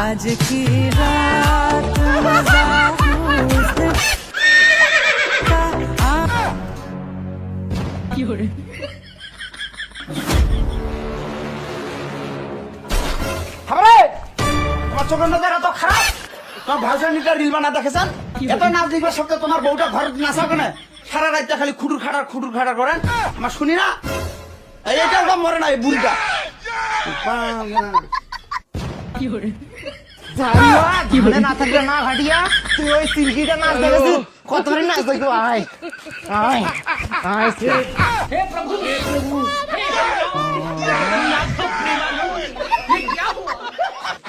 आज की रात मजा हुस्न का হাবরে তোমার চোখের নজর এত খারাপ তোমার ভাষণটা রিল বানা দেখেছেন এত নাচ দেখবার সত্ত্বে তোমার বউটা ঘর নাচাও কেন সারা রাতটা খালি খুটুর খাটার করেন আমার শুনি না এইটা ওটা মরে না এই বুড়িটা না থাকলে না ঘাটিয়া তুই ওই সিল্কিটা নাচ দেখেছিস কতদিন নাচ দেখো আয় আয় আয়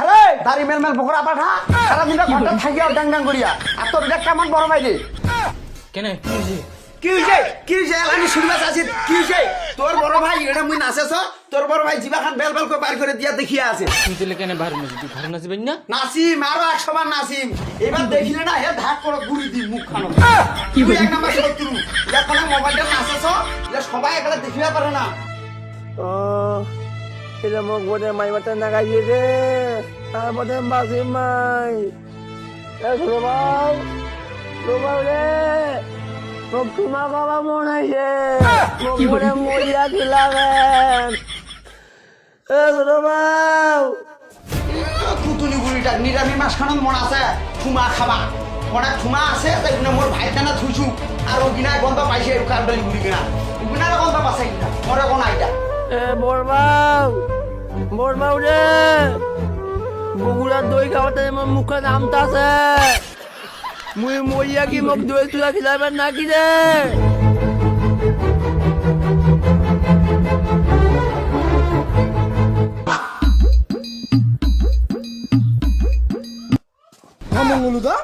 আরে দাড়ি মেল বকরা পাঠা সারা দিনটা ঘন্টা থাকিয়া ডাং ডাং করিয়া আর তোর এটা কেমন বড় ভাই রে কেন কি হইছে আমি শুনবা চাচ্ছি কি হইছে তোর বড় ভাই এটা মুই নাচেছ তোর বড় ভাই জিবা খান বেল করে বার করে দিয়া দেখিয়া আছে তুই দিলে কেন ভালো নাচি তুই ভালো নাচবেন না নাসিম আরো 100 বার নাসিম এবার দেখিলে না হে ধাক করে গুড়ি দি মুখ খানো কি এক নাম্বার শত্রু এখন মোবাইলটা নাচেছ এটা সবাই একলা দেখিবা পারে না ও এটা মোক বোধে মাই মাতে নাগাইছে রে আর বোধে বাসি মাই রোবাও রে মোক তোমার বাবা মন আছে মোক বোধে মরিয়া খিলাবেন রোবাও কুতুনি গুড়িটা নিরামি মাছ খানো মন আছে ঠুমা খাবা মনে ঠুমা আছে তাই মোর ভাইটা না থুইছু আর ও বিনা গন্ধ পাইছে কারডলি গুড়ি কিনা বিনা গন্ধ পাইছে কিনা মরে কোন আইটা বরবাও রে বগুড়ার দই খাওয়াতে আমার মুখে নামতা আছে মুই মরিয়া কি মোক দই তুলা খিলাবেন নাকি রে মঙ্গলুদা